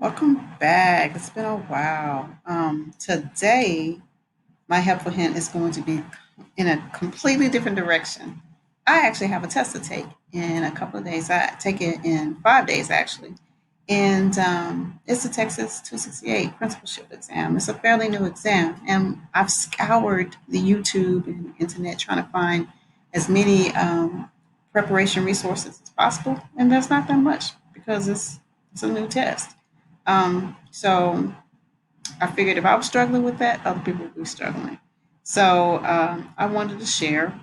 Welcome back. It's been a while. Today, my helpful hint is going to be in a completely different direction. I actually have a test to take in a couple of days. I take it in 5 days, actually. And it's the Texas 268 principalship exam. It's a fairly new exam. And I've scoured the YouTube and internet trying to find as many preparation resources as possible. And there's not that much because it's a new test. So I figured if I was struggling with that, other people would be struggling. So I wanted to share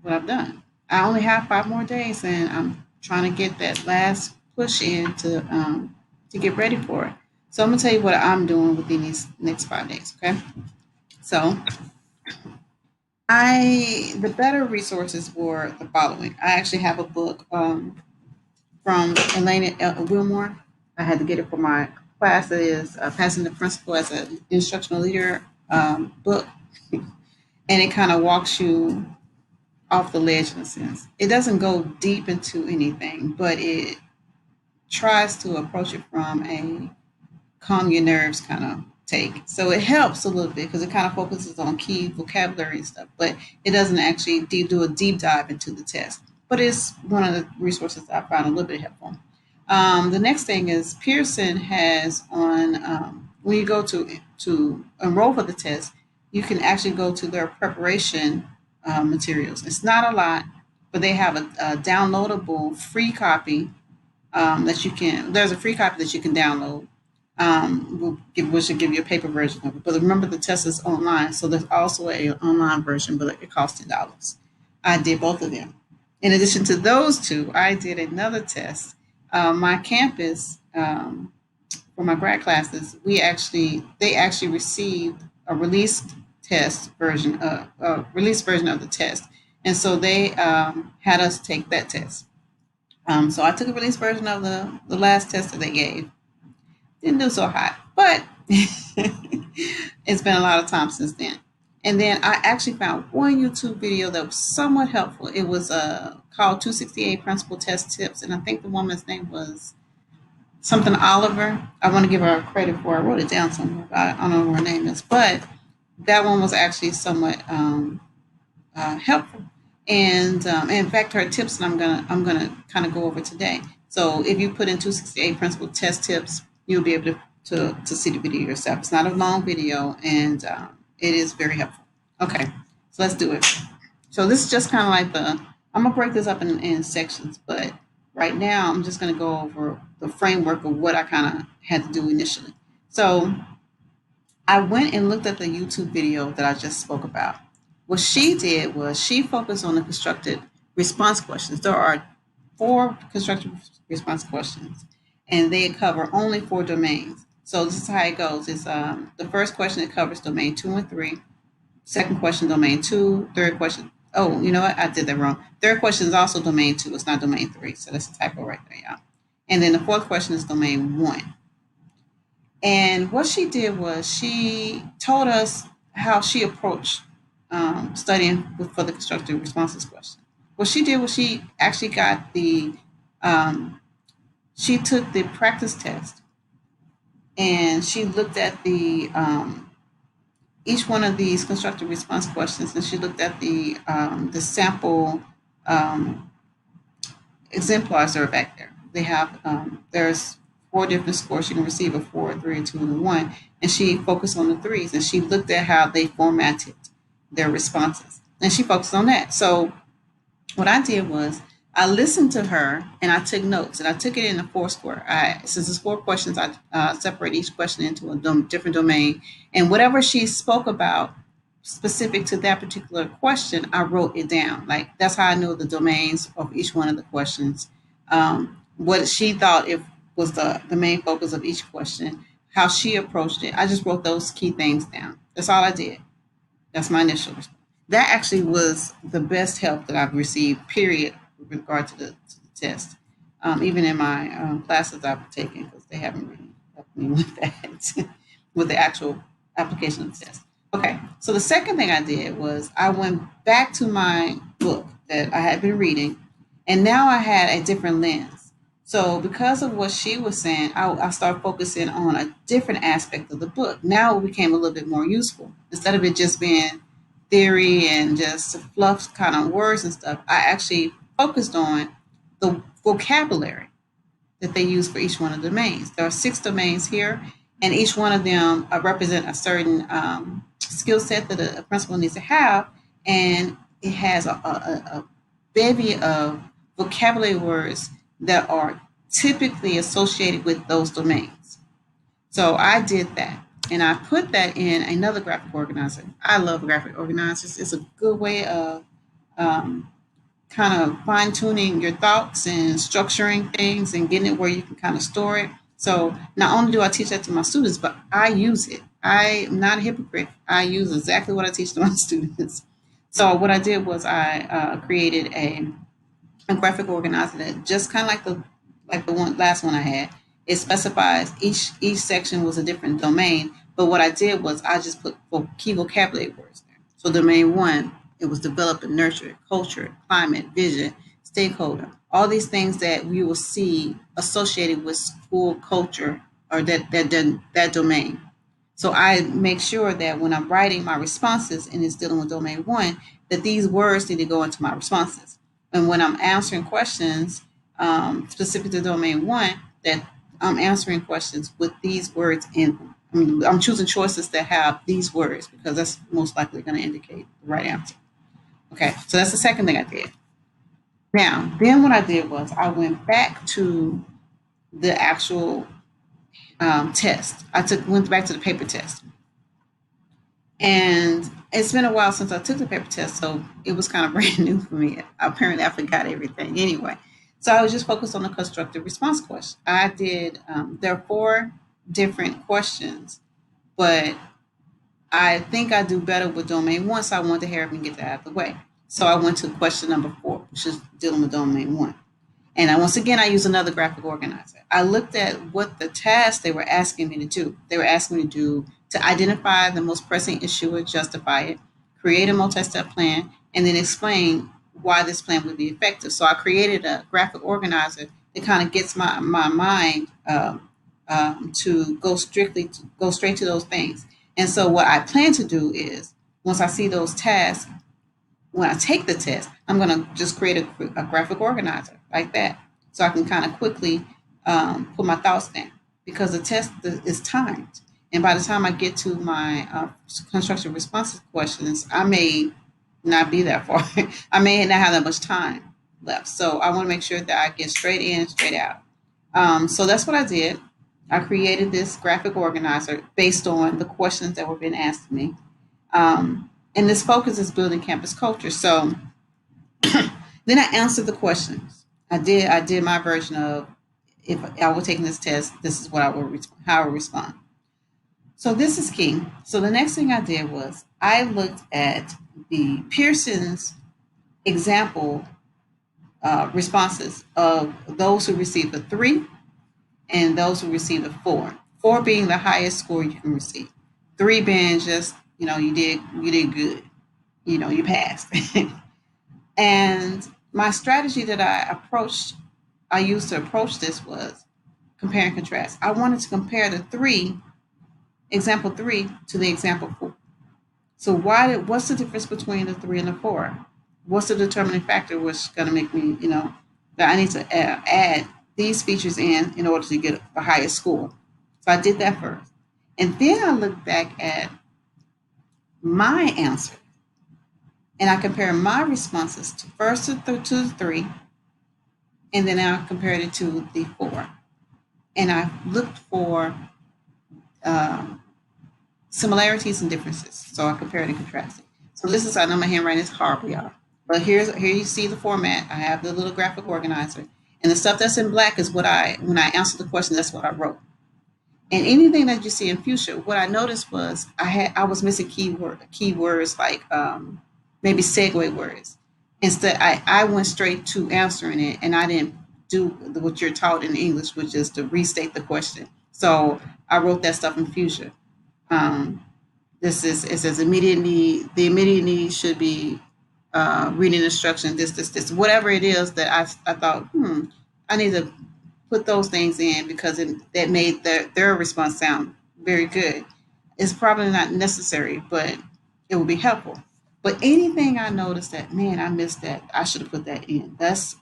what I've done. I only have 5 more days, and I'm trying to get that last push in to get ready for it. So I'm gonna tell you what I'm doing within these next 5 days. Okay. So the better resources were the following. I actually have a book from Elena Wilmore. I had to get it for my class. It is Passing the Principal as an Instructional Leader book. And it kind of walks you off the ledge in a sense. It doesn't go deep into anything, but it tries to approach it from a calm your nerves kind of take. So it helps a little bit because it kind of focuses on key vocabulary and stuff, but it doesn't actually do a deep dive into the test. But it's one of the resources that I found a little bit helpful. The next thing is Pearson has on when you go to enroll for the test, you can actually go to their preparation materials. It's not a lot, but they have a downloadable free copy that you can. There's a free copy that you can download. We should give you a paper version of it. But remember, the test is online, so there's also a online version, but it costs $10. I did both of them. In addition to those two, I did another test. My campus for my grad classes, they actually received a released version of the test, and so they had us take that test. So I took a released version of the last test that they gave. Didn't do so hot, but it's been a lot of time since then. And then I actually found one YouTube video that was somewhat helpful. It was called 268 Principal Test Tips, and I think the woman's name was something Oliver. I want to give her credit for. I wrote it down somewhere. But I don't know what her name is, but that one was actually somewhat helpful. And in fact, her tips that I'm gonna kind of go over today. So if you put in 268 principal test tips, you'll be able to see the video yourself. It's not a long video, and it is very helpful. Okay, so let's do it. So this is just kind of like I'm gonna break this up in sections, but right now I'm just gonna go over the framework of what I kind of had to do initially. So I went and looked at the YouTube video that I just spoke about. What she did was she focused on the constructed response questions. There are four constructed response questions, and they cover only four domains. So this is how it goes. It's the first question it covers domain 2 and 3. Second question, domain 2. Third question. Oh, you know what? I did that wrong. Third question is also domain 2. It's not domain 3. So that's a typo right there, y'all. And then the fourth question is domain 1. And what she did was she told us how she approached studying for the constructive responses question. What she did was she actually got um, she took the practice test and she looked at the each one of these constructive response questions, and she looked at the sample um, exemplars that are back there. They have there's four different scores. You can receive a 4, a 3, a 2, and a 1. And she focused on the threes, and she looked at how they formatted their responses, and she focused on that. So what I did was I listened to her and I took notes, and I took it in a four square. Since it's four questions, I separate each question into a different domain, and whatever she spoke about specific to that particular question, I wrote it down. Like that's how I know the domains of each one of the questions. What she thought it was the main focus of each question, how she approached it. I just wrote those key things down. That's all I did. That's my initial response. That actually was the best help that I've received, period, with regard to the test. Even in my classes I've taken, because they haven't really helped me with that, with the actual application of the test. Okay, so the second thing I did was I went back to my book that I had been reading, and now I had a different lens. So because of what she was saying, I started focusing on a different aspect of the book. Now it became a little bit more useful. Instead of it just being theory and just fluff kind of words and stuff, I actually focused on the vocabulary that they use for each one of the domains. There are 6 domains here, and each one of them represent a certain skill set that a principal needs to have, and it has a bevy of vocabulary words that are typically associated with those domains. So I did that, and I put that in another graphic organizer. I love graphic organizers. It's a good way of um, kind of fine tuning your thoughts and structuring things and getting it where you can kind of store it. So not only do I teach that to my students, but I use it. I'm not a hypocrite. I use exactly what I teach to my students. So what I did was I created a graphic organizer that just kind of like the one last one I had. It specifies each section was a different domain, but what I did was I just put key vocabulary words there. So domain one, it was develop and nurture, culture, climate, vision, stakeholder, all these things that we will see associated with school culture or that domain. So I make sure that when I'm writing my responses and it's dealing with domain one, that these words need to go into my responses. And when I'm answering questions specific to domain one, that I'm answering questions with these words in them. I mean, I'm choosing choices that have these words because that's most likely going to indicate the right answer. Okay, so that's the second thing I did. Now, then what I did was I went back to the actual test. Went back to the paper test. And it's been a while since I took the paper test, so it was kind of brand new for me. Apparently, I forgot everything anyway. So I was just focused on the constructive response question. I did, there are 4 different questions, but I think I do better with domain one, so I want to hurry up and get that out of the way. So I went to question number 4, which is dealing with domain one. And once again, I use another graphic organizer. I looked at what the task they were asking me to do. They were asking me to identify the most pressing issue and justify it, create a multi-step plan, and then explain why this plan would be effective. So I created a graphic organizer that kind of gets my mind to go straight to those things. And so what I plan to do is once I see those tasks, when I take the test, I'm going to just create a graphic organizer like that. So I can kind of quickly put my thoughts down because the test is timed. And by the time I get to my construction responses questions, I may not be that far. I may not have that much time left. So I want to make sure that I get straight in, straight out. So that's what I did. I created this graphic organizer based on the questions that were being asked of me. And this focus is building campus culture. So then I answered the questions. I did my version of if I were taking this test, this is what I would how I would respond. So this is key. So the next thing I did was I looked at the Pearson's example responses of those who received a 3 and those who received a 4. 4 being the highest score you can receive. 3 being just you did good. You passed. And my strategy that I used to approach this was compare and contrast. I wanted to compare the example 3 to the example 4. So what's the difference between the 3 and the 4? What's the determining factor which is going to make me, that I need to add these features in order to get the highest score. So I did that first. And then I looked back at my answer and I compared my responses to first to the 3, and then I compared it to the 4. And I looked for um, similarities and differences. So I compared and contrasted. So this is, I know my handwriting is horrible, y'all. But here you see the format. I have the little graphic organizer. And the stuff that's in black is when I answered the question, that's what I wrote. And anything that you see in future, what I noticed was I was missing keywords like maybe segue words. Instead, I went straight to answering it, and I didn't do what you're taught in English, which is to restate the question. So I wrote that stuff in future. Um, it says immediate need. The immediate need should be reading instruction. This, whatever it is that I thought, I need to put those things in because that made their response sound very good. It's probably not necessary, but it will be helpful. But anything I noticed that, man, I missed that, I should have put that in. That's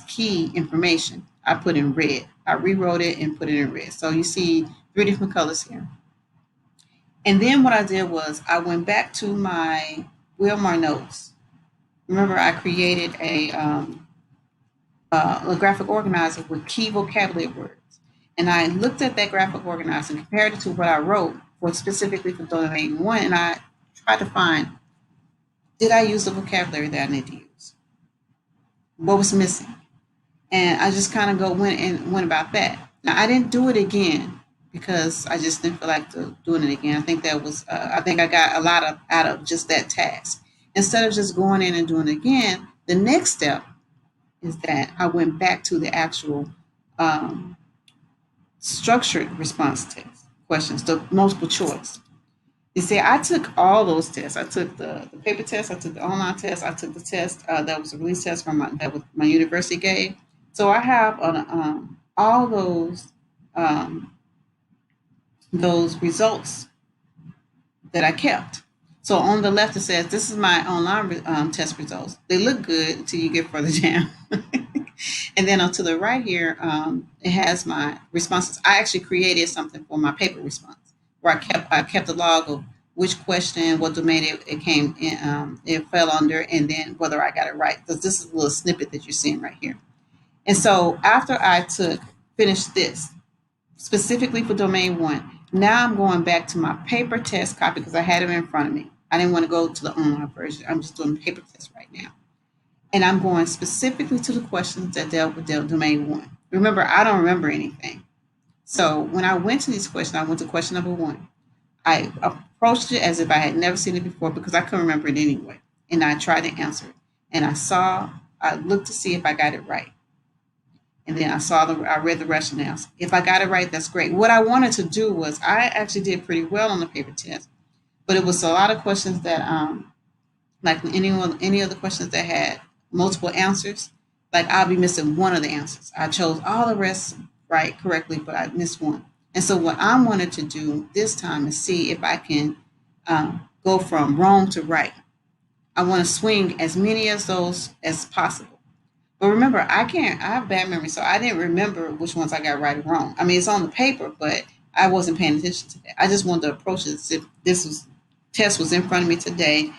key information. I put in red. I rewrote it and put it in red. So you see three different colors here. And then what I did was I went back to my Wilmar notes. Remember, I created a graphic organizer with key vocabulary words. And I looked at that graphic organizer and compared it to what I wrote for specifically for domain one, and I tried to find, did I use the vocabulary that I need to use? What was missing? And I just kind of went about that. Now I didn't do it again because I just didn't feel like doing it again. I think that was I think I got a lot out of just that task. Instead of just going in and doing it again, the next step is that I went back to the actual um, structured response test questions, the multiple choice. You see, I took all those tests. I took the paper test, I took the online test, I took the test that was a release test from my university gave. So I have all um, those results that I kept. So on the left it says this is my online test results. They look good until you get further down. And then on to the right here, it has my responses. I actually created something for my paper response where I kept a log of which question, what domain it came in, it fell under, and then whether I got it right. Because this is a little snippet that you're seeing right here. And so after I finished this specifically for domain one, now I'm going back to my paper test copy because I had it in front of me. I didn't want to go to the online version. I'm just doing paper test right now. And I'm going specifically to the questions that dealt with domain one. Remember, I don't remember anything. So when I went to these questions, I went to question number one. I approached it as if I had never seen it before because I couldn't remember it anyway. And I tried to answer it. And I looked to see if I got it right. And then I read the rationales. If I got it right, that's great. What I wanted to do was, I actually did pretty well on the paper test, but it was a lot of questions that, like any of the questions that had multiple answers, like I'll be missing one of the answers. I chose all the rest right correctly, but I missed one. And so what I wanted to do this time is see if I can go from wrong to right. I want to swing as many of those as possible. But remember, I have bad memory, so I didn't remember which ones I got right or wrong. I mean, it's on the paper, but I wasn't paying attention to that. I just wanted to approach it as if test was in front of me today.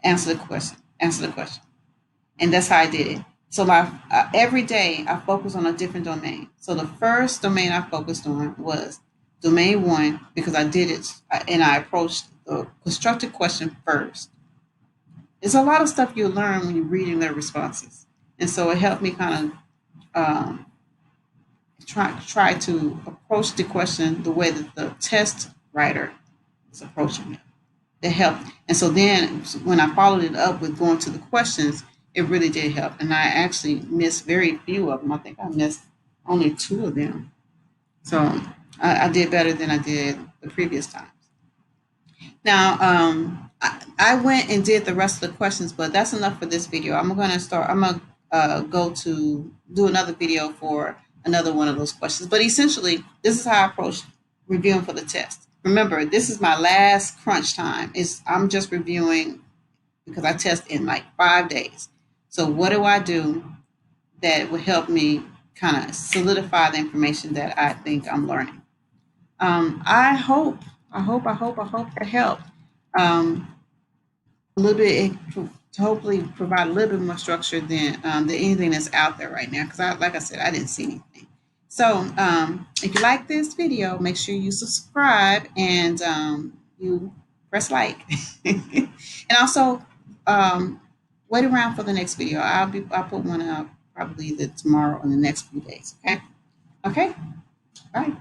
Answer the question, and that's how I did it. So my every day I focus on a different domain. So the first domain I focused on was domain one because I did it and I approached the constructed question first. There's a lot of stuff you learn when you're reading their responses, and so it helped me kind of try to approach the question the way that the test writer is approaching it. That helped, and so then when I followed it up with going to the questions, it really did help. And I actually missed very few of them. I think I missed only two of them. So I did better than I did the previous times. Now, I went and did the rest of the questions, but that's enough for this video. I'm going to go to do another video for another one of those questions. But essentially, this is how I approach reviewing for the test. Remember, this is my last crunch time. I'm just reviewing because I test in like 5 days. So what do I do that would help me kind of solidify the information that I think I'm learning? I hope that helped. A little bit to hopefully provide a little bit more structure than anything that's out there right now. Because like I said, I didn't see anything. So if you like this video, make sure you subscribe and you press like, and also wait around for the next video. I'll put one up probably either tomorrow or the next few days. Okay. Okay. Bye.